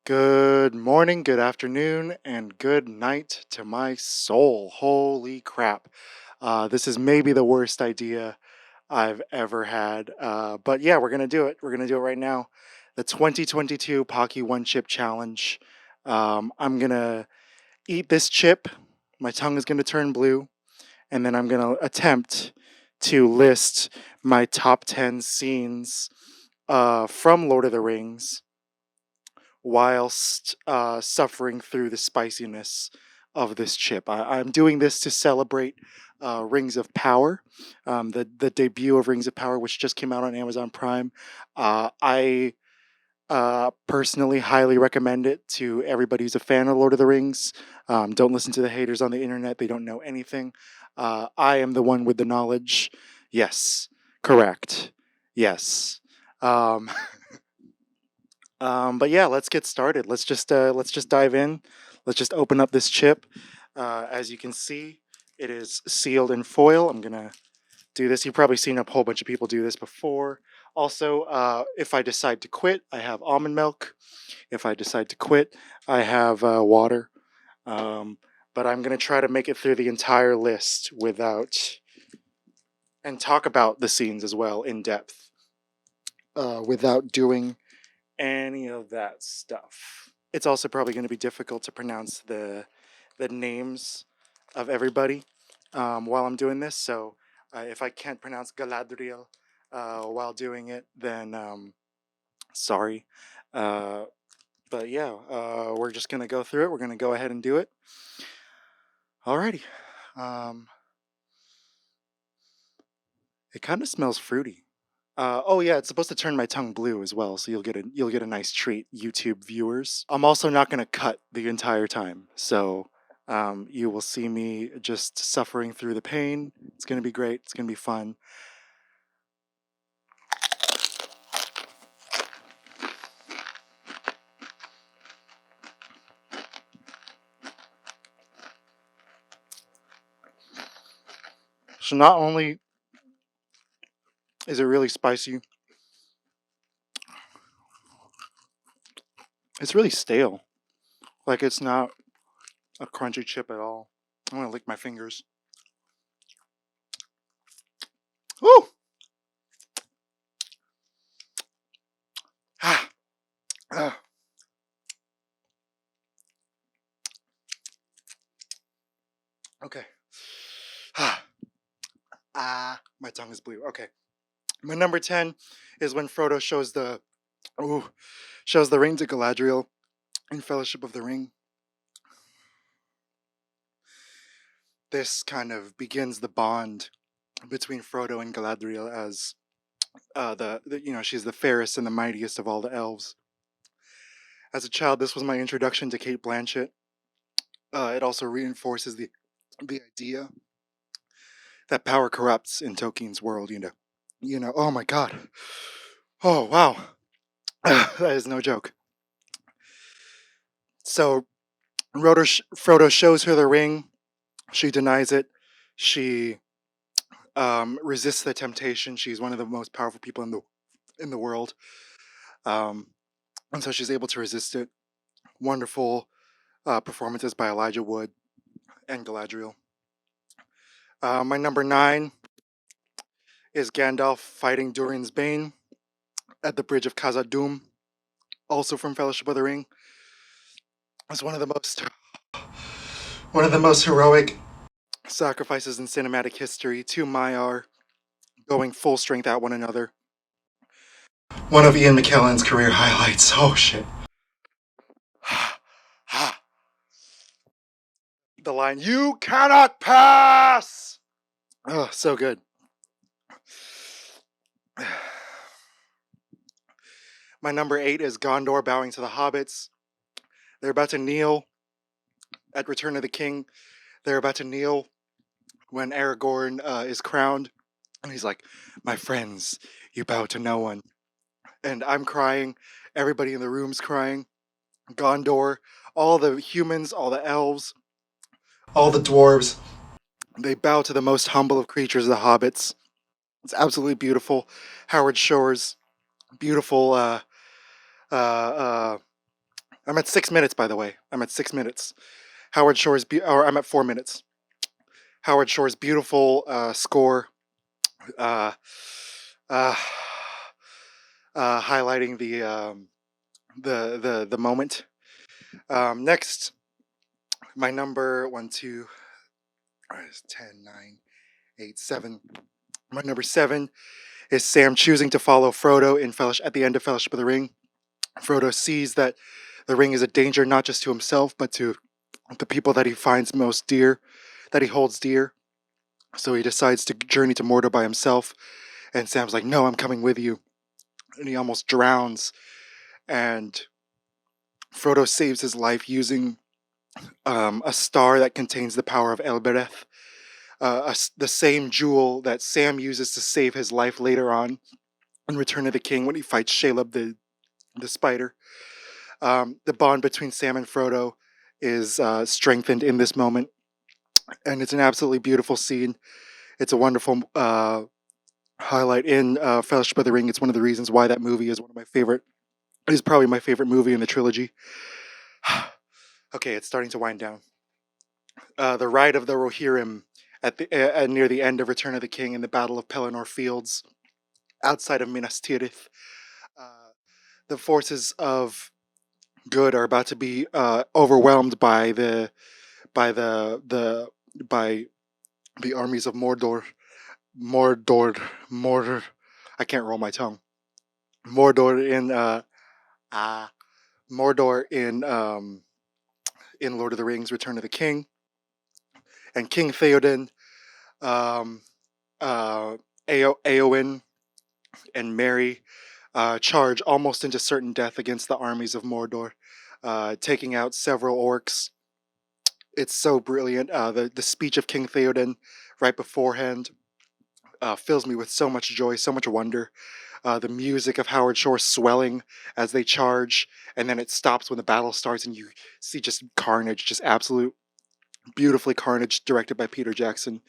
Good morning, good afternoon, and good night to my soul. Holy crap. This is maybe the worst idea I've ever had. But yeah, we're going to do it. We're going to do it right now. The 2022 Pocky One Chip Challenge. I'm going to eat this chip. My tongue is going to turn blue. And then I'm going to attempt to list my top 10 scenes from Lord of the Rings whilst suffering through the spiciness of this chip. I'm doing this to celebrate Rings of Power, the debut of Rings of Power, which just came out on Amazon Prime. I personally highly recommend it to everybody who's a fan of Lord of the Rings. Don't listen to the haters on the internet; they don't know anything. I am the one with the knowledge. Yes, correct. Yes. Um, but yeah, let's get started. Let's just dive in. Let's just open up this chip. As you can see, it is sealed in foil. I'm gonna do this. You've probably seen a whole bunch of people do this before. Also, if I decide to quit, I have almond milk. If I decide to quit, I have water. Um, but I'm gonna try to make it through the entire list without and talk about the scenes as well in depth without doing any of that stuff. It's also probably going to be difficult to pronounce the names of everybody while I'm doing this. So if I can't pronounce Galadriel while doing it, then sorry. Uh, but yeah, we're just going to go through it. We're going to go ahead and do it. Alrighty. Um, it kind of smells fruity. Oh yeah, it's supposed to turn my tongue blue as well, so you'll get a nice treat, YouTube viewers. I'm also not gonna cut the entire time, so you will see me just suffering through the pain. It's gonna be great. It's gonna be fun. So not only is it really spicy, it's really stale. Like it's not a crunchy chip at all. I'm gonna lick my fingers. Woo! Ah, ah. Okay. My tongue is blue. Okay. My number 10 is when Frodo ooh, shows the ring to Galadriel in Fellowship of the Ring. This kind of begins the bond between Frodo and Galadriel as she's the fairest and the mightiest of all the elves. As a child, this was my introduction to Kate Blanchett. It also reinforces the idea that power corrupts in Tolkien's world. Oh my god, oh wow, that is no joke. So Frodo shows her the ring. She denies it. She resists the temptation. She's one of the most powerful people in the world, um, and so she's able to resist it. Wonderful performances by Elijah Wood and Galadriel. My number 9 is Gandalf fighting Durin's Bane at the Bridge of Khazad-dûm, also from Fellowship of the Ring. It's one of the most heroic sacrifices in cinematic history. Two Maiar going full strength at one another. One of Ian McKellen's career highlights. Oh shit. The line, "You cannot pass!" Oh, so good. My number 8 is Gondor bowing to the hobbits. They're about to kneel at Return of the King. They're about to kneel when Aragorn is crowned. And he's like, "My friends, you bow to no one." And I'm crying. Everybody in the room's crying. Gondor, all the humans, all the elves, all the dwarves, they bow to the most humble of creatures, the hobbits. It's absolutely beautiful. Howard Shore's beautiful uh, I'm at 6 minutes, by the way. I'm at 6 minutes. Or I'm at 4 minutes. Howard Shore's beautiful score, uh, uh, highlighting the moment. Next, my number 1, 2, 10, 9, 8, 7. My number 7 is Sam choosing to follow Frodo in at the end of Fellowship of the Ring. Frodo sees that the ring is a danger not just to himself, but to the people that he finds most dear, that he holds dear. So he decides to journey to Mordor by himself. And Sam's like, no, I'm coming with you. And he almost drowns. And Frodo saves his life using a star that contains the power of Elbereth, the same jewel that Sam uses to save his life later on in Return of the King when he fights Shelob the spider. The bond between Sam and Frodo is strengthened in this moment, and it's an absolutely beautiful scene. It's a wonderful highlight in Fellowship of the Ring. It's one of the reasons why that movie is one of my favorite. It is probably my favorite movie in the trilogy. Okay, it's starting to wind down. The ride of the Rohirrim near the end of Return of the King in the Battle of Pelennor Fields, outside of Minas Tirith. The forces of good are about to be overwhelmed by the armies of Mordor. Mordor. I can't roll my tongue. Mordor in Lord of the Rings: Return of the King, and King Theoden, Eowyn, and Merry charge almost into certain death against the armies of Mordor, taking out several orcs. It's so brilliant. The speech of King Theoden right beforehand fills me with so much joy, so much wonder. The music of Howard Shore swelling as they charge, and then it stops when the battle starts, and you see just carnage, just absolute beautifully carnage, directed by Peter Jackson.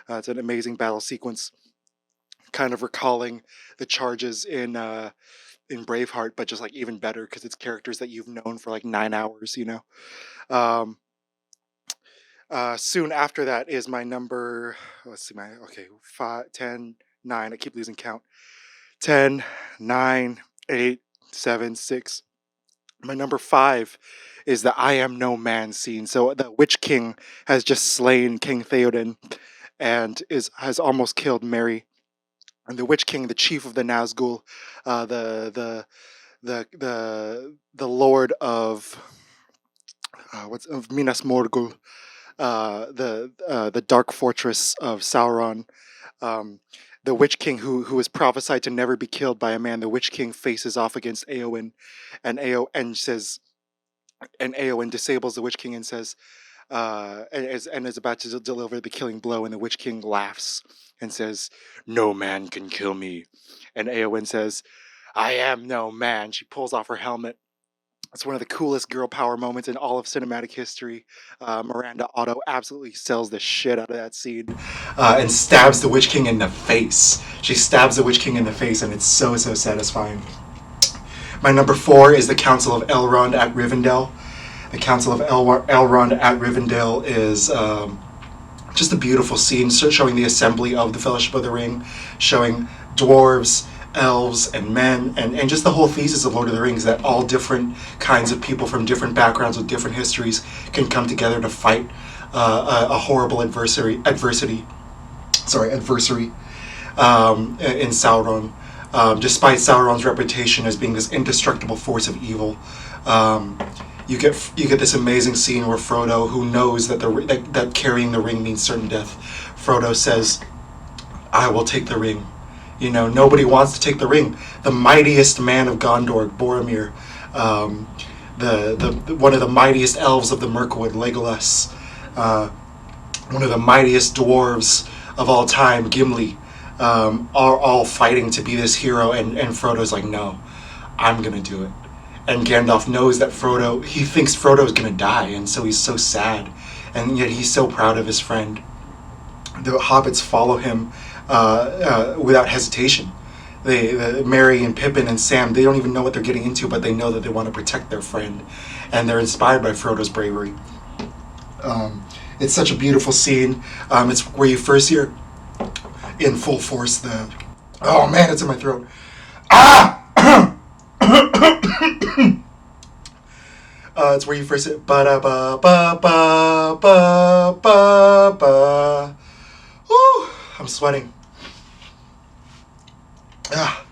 It's an amazing battle sequence, kind of recalling the charges in Braveheart, but just like even better because it's characters that you've known for like 9 hours, you know. Soon after that is my number. Let's see, 5, 10, 9. I keep losing count. 10, 9, 8, 7, 6. My number 5 is the I am no man scene. So the Witch King has just slain King Theoden and has almost killed Merry. And the Witch King, the chief of the Nazgul, the lord of of Minas Morgul, the dark fortress of Sauron. The Witch King, who was prophesied to never be killed by a man, the Witch King faces off against Eowyn, and Eowyn disables the Witch King and says, and is about to deliver the killing blow, and the Witch King laughs and says, "No man can kill me." And Eowyn says, "I am no man." She pulls off her helmet. It's one of the coolest girl power moments in all of cinematic history. Miranda Otto absolutely sells the shit out of that scene, and stabs the Witch King in the face. She stabs the Witch King in the face, and it's so satisfying. My number 4 is the Council of Elrond at Rivendell. The Council of Elrond at Rivendell is just a beautiful scene showing the assembly of the Fellowship of the Ring, showing dwarves, elves, and men, and just the whole thesis of Lord of the Rings, that all different kinds of people from different backgrounds with different histories can come together to fight a horrible adversary in Sauron. Despite Sauron's reputation as being this indestructible force of evil, you get this amazing scene where Frodo, who knows that carrying the ring means certain death, Frodo says, "I will take the ring." You know, nobody wants to take the ring. The mightiest man of Gondor, Boromir, one of the mightiest elves of the Mirkwood, Legolas, one of the mightiest dwarves of all time, Gimli, are all fighting to be this hero, and Frodo's like, "No, I'm gonna do it." And Gandalf knows that he thinks Frodo's gonna die, and so he's so sad, and yet he's so proud of his friend. The hobbits follow him without hesitation. Merry and Pippin and Sam, they don't even know what they're getting into, but they know that they want to protect their friend. and they're inspired by Frodo's bravery. It's such a beautiful scene. It's where you first hear in full force the, oh man, it's in my throat. Ah! It's where you first hit ba da ba ba ba ba ba ba. Woo! I'm sweating. Ah.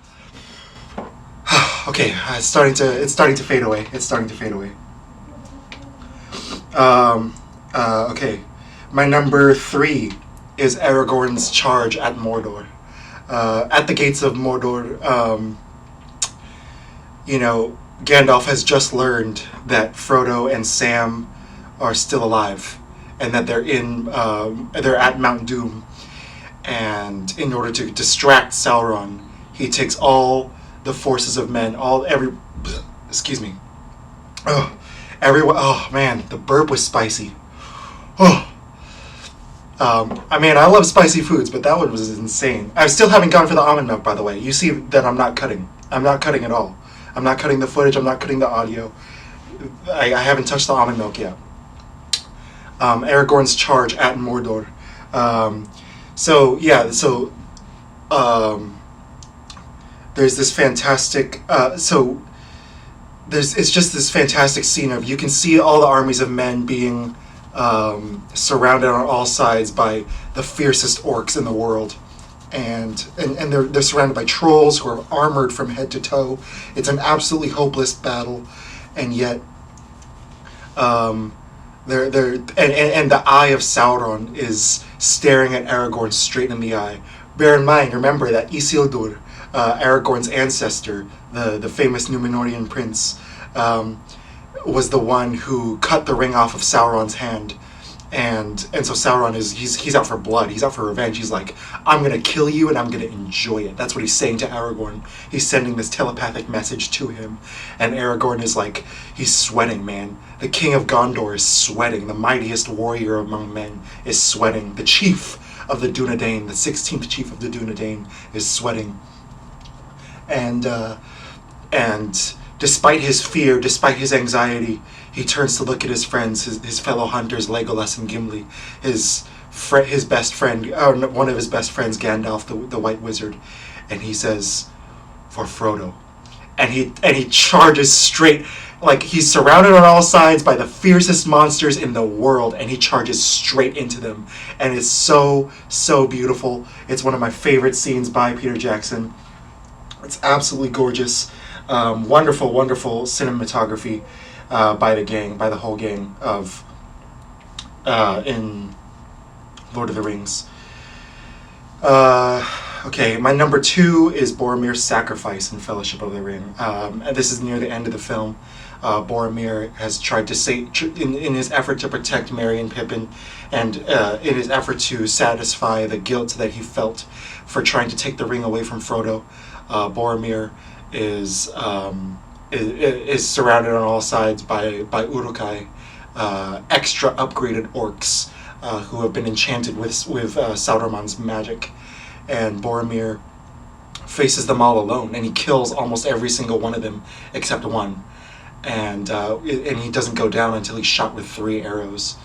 Okay, it's starting to fade away. It's starting to fade away. Okay, my number 3 is Aragorn's charge at Mordor. At the gates of Mordor, Gandalf has just learned that Frodo and Sam are still alive, and that they're at Mount Doom. And in order to distract Sauron, he takes all the forces of men, excuse me. Oh man, the burp was spicy. Oh. I love spicy foods, but that one was insane. I still haven't gone for the almond milk, by the way. You see that I'm not cutting. I'm not cutting at all. I'm not cutting the footage. I'm not cutting the audio. I haven't touched the almond milk yet. Aragorn's charge at Mordor. There's this fantastic. It's just this fantastic scene of, you can see all the armies of men being surrounded on all sides by the fiercest orcs in the world, and they're surrounded by trolls who are armored from head to toe. It's an absolutely hopeless battle, and yet the eye of Sauron is staring at Aragorn straight in the eye. Bear in mind, remember that Isildur, Aragorn's ancestor, the famous Númenórean prince, was the one who cut the ring off of Sauron's hand. And so Sauron he's out for blood. He's out for revenge. He's like, I'm gonna kill you and I'm gonna enjoy it. That's what he's saying to Aragorn. He's sending this telepathic message to him, and Aragorn is like, he's sweating, man. The king of Gondor is sweating. The mightiest warrior among men is sweating. The chief of the Dunedain, the 16th chief of the Dunedain, is sweating. And despite his fear, despite his anxiety, he turns to look at his friends, his fellow hunters, Legolas and Gimli, his best friend, one of his best friends, Gandalf, the White Wizard, and he says, "For Frodo," and he charges straight, like he's surrounded on all sides by the fiercest monsters in the world, and he charges straight into them, and it's so beautiful. It's one of my favorite scenes by Peter Jackson. It's absolutely gorgeous. Wonderful cinematography by the whole gang of in Lord of the Rings. Okay, my number 2 is Boromir's sacrifice in Fellowship of the Ring. And this is near the end of the film. Boromir has tried to save, in his effort to protect Merry and Pippin, and in his effort to satisfy the guilt that he felt for trying to take the ring away from Frodo. Boromir is surrounded on all sides by Uruk-hai, extra upgraded orcs who have been enchanted with Sauron's magic, and Boromir faces them all alone, and he kills almost every single one of them except one, and he doesn't go down until he's shot with 3 arrows.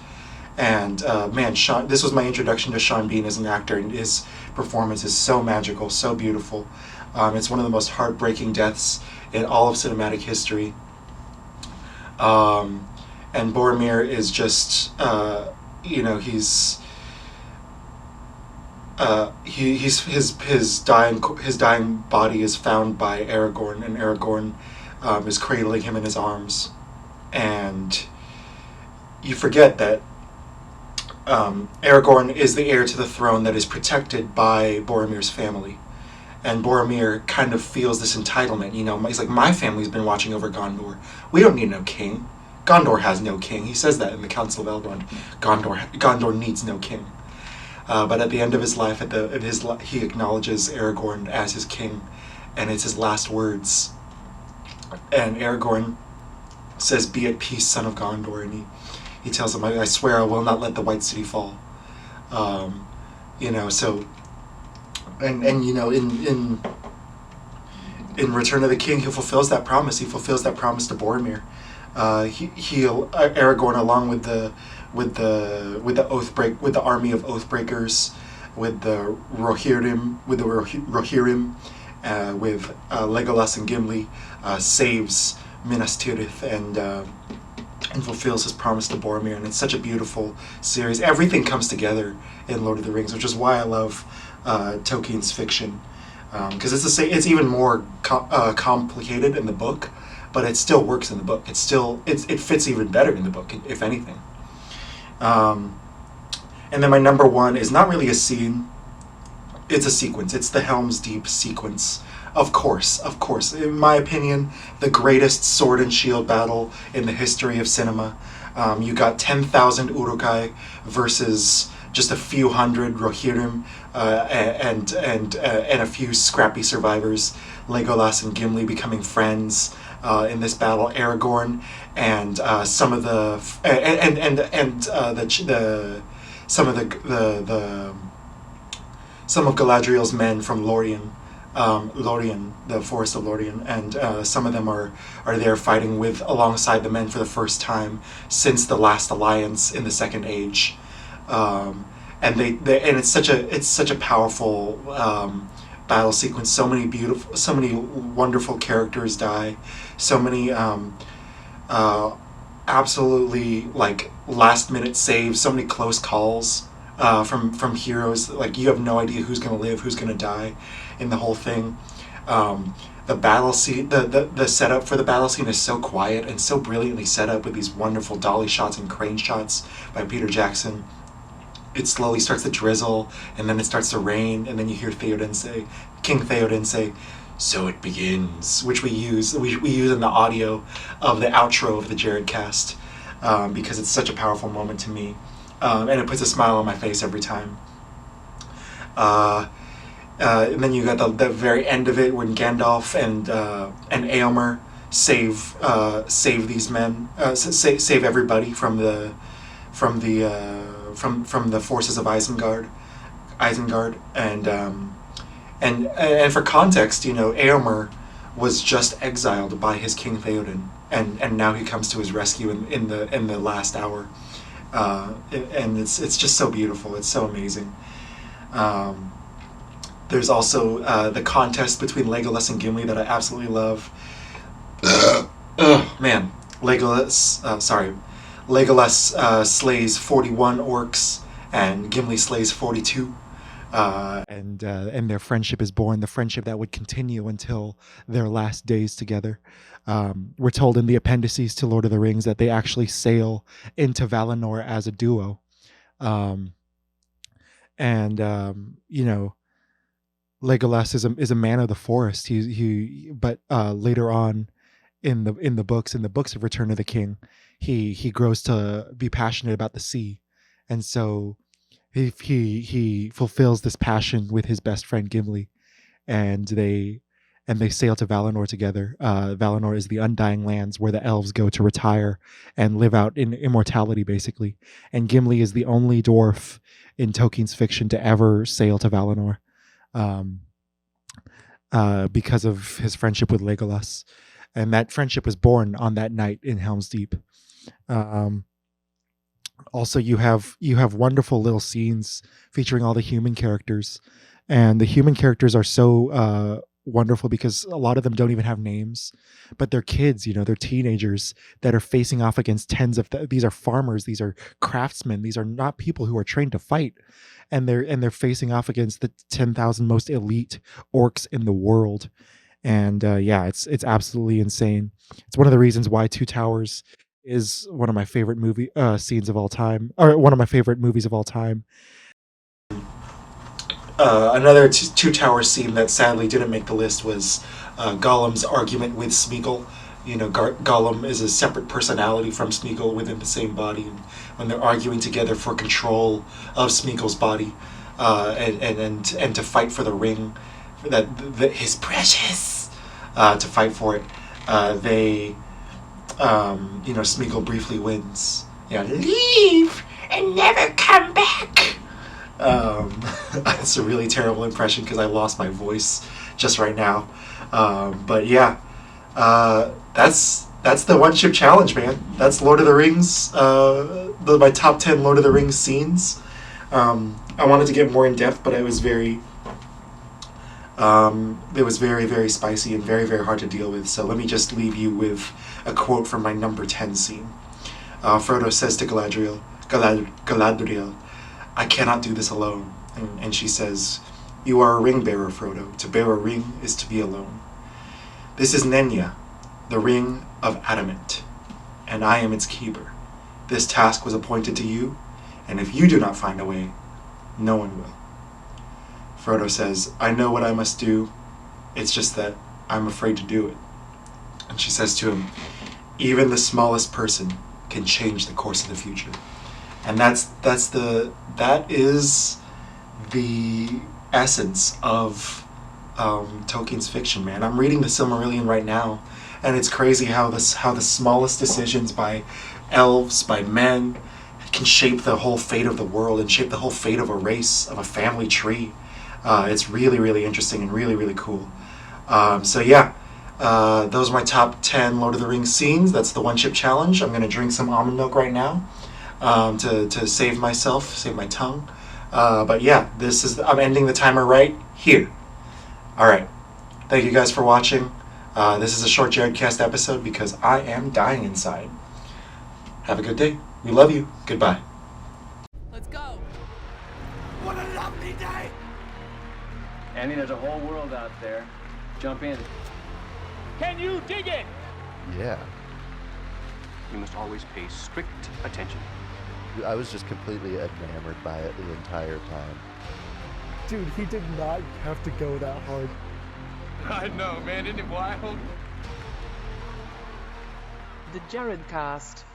And this was my introduction to Sean Bean as an actor, and his performance is so magical, so beautiful. It's one of the most heartbreaking deaths in all of cinematic history. And Boromir is just, his dying body is found by Aragorn, and Aragorn is cradling him in his arms. And you forget that Aragorn is the heir to the throne that is protected by Boromir's family. And Boromir kind of feels this entitlement, he's like, my family's been watching over Gondor. We don't need no king. Gondor has no king. He says that in the Council of Elrond. Gondor needs no king. But at the end of his life, he acknowledges Aragorn as his king, and it's his last words. And Aragorn says, "Be at peace, son of Gondor," and he tells him, I swear I will not let the White City fall. So... And in Return of the King, he fulfills that promise. He fulfills that promise to Boromir. heal Aragorn along with the with the army of Oathbreakers, with the Rohirrim, with Legolas and Gimli, saves Minas Tirith and fulfills his promise to Boromir. And it's such a beautiful series. Everything comes together in Lord of the Rings, which is why I love Tolkien's fiction, because it's even more complicated in the book, but it still works in the book. It fits even better in the book, if anything. Um, and then my number one is not really a scene; it's a sequence. It's the Helm's Deep sequence. Of course. In my opinion, the greatest sword and shield battle in the history of cinema. You got 10,000 Uruk-hai versus just a few hundred Rohirrim, and a few scrappy survivors. Legolas and Gimli becoming friends in this battle. Aragorn and some of the some of the some of Galadriel's men from Lorien, the Forest of Lorien, and some of them are there fighting alongside the men for the first time since the last alliance in the Second Age, and and it's such a powerful battle sequence. So many wonderful characters die, so many absolutely like last minute saves, so many close calls from heroes. Like you have no idea who's going to live, who's going to die in the whole thing. The battle scene, the setup for the battle scene is so quiet and so brilliantly set up with these wonderful dolly shots and crane shots by Peter Jackson. It slowly starts to drizzle, and then it starts to rain, and then you hear King Theoden say, "So it begins," which we use in the audio of the outro of the Jared cast, because it's such a powerful moment to me, and it puts a smile on my face every time. And then you got the very end of it when Gandalf and Éomer save these men, save everybody from the forces of Isengard, and for context, Éomer was just exiled by his King Theoden, and now he comes to his rescue in the last hour, and it's just so beautiful. It's so amazing. There's also the contest between Legolas and Gimli that I absolutely love. Man, Legolas slays 41 orcs, and Gimli slays 42. And their friendship is born, the friendship that would continue until their last days together. We're told in the appendices to Lord of the Rings that they actually sail into Valinor as a duo. Legolas is a man of the forest. But later on in the books of Return of the King, he grows to be passionate about the sea, and so he fulfills this passion with his best friend Gimli, and they sail to Valinor together. Valinor is the Undying Lands where the elves go to retire and live out in immortality, basically. And Gimli is the only dwarf in Tolkien's fiction to ever sail to Valinor, because of his friendship with Legolas, and that friendship was born on that night in Helm's Deep. Also, you have wonderful little scenes featuring all the human characters, and the human characters are so wonderful because a lot of them don't even have names, but they're kids. They're teenagers that are facing off against these are farmers, these are craftsmen, these are not people who are trained to fight, and they're facing off against the 10,000 most elite orcs in the world. And it's absolutely insane. It's one of the reasons why Two Towers is one of my favorite scenes of all time, or one of my favorite movies of all time. Another Two Towers scene that sadly didn't make the list was Gollum's argument with Smeagol. Gollum is a separate personality from Smeagol within the same body, and when they're arguing together for control of Smeagol's body, and to fight for the ring, that his precious, to fight for it, Smeagol briefly wins. Leave and never come back. It's a really terrible impression because I lost my voice just right now. But yeah, that's that's the one ship challenge, man. That's Lord of the Rings. My top 10 Lord of the Rings scenes. I wanted to get more in depth, but it was very very spicy and very, very hard to deal with. So let me just leave you with a quote from my number 10 scene. Frodo says to Galadriel, "I cannot do this alone." And she says, "You are a ring bearer, Frodo. To bear a ring is to be alone. This is Nenya, the ring of adamant, and I am its keeper. This task was appointed to you, and if you do not find a way, no one will." Frodo says, "I know what I must do. It's just that I'm afraid to do it." And she says to him, "Even the smallest person can change the course of the future." And that is the essence of Tolkien's fiction, man. I'm reading the Silmarillion right now, and it's crazy how the smallest decisions by elves, by men, can shape the whole fate of the world and shape the whole fate of a race, of a family tree. It's really, really interesting and really, really cool. So yeah, those are my top 10 Lord of the Rings scenes. That's the one chip challenge. I'm going to drink some almond milk right now to save my tongue. But yeah, I'm ending the timer right here. All right. Thank you guys for watching. This is a short Jaredcast episode because I am dying inside. Have a good day. We love you. Goodbye. Let's go. What a lovely day! Andy, there's a whole world out there. Jump in. Can you dig it? Yeah. You must always pay strict attention. I was just completely enamored by it the entire time. Dude, he did not have to go that hard. I know, man. Isn't it wild? The Jared Cast.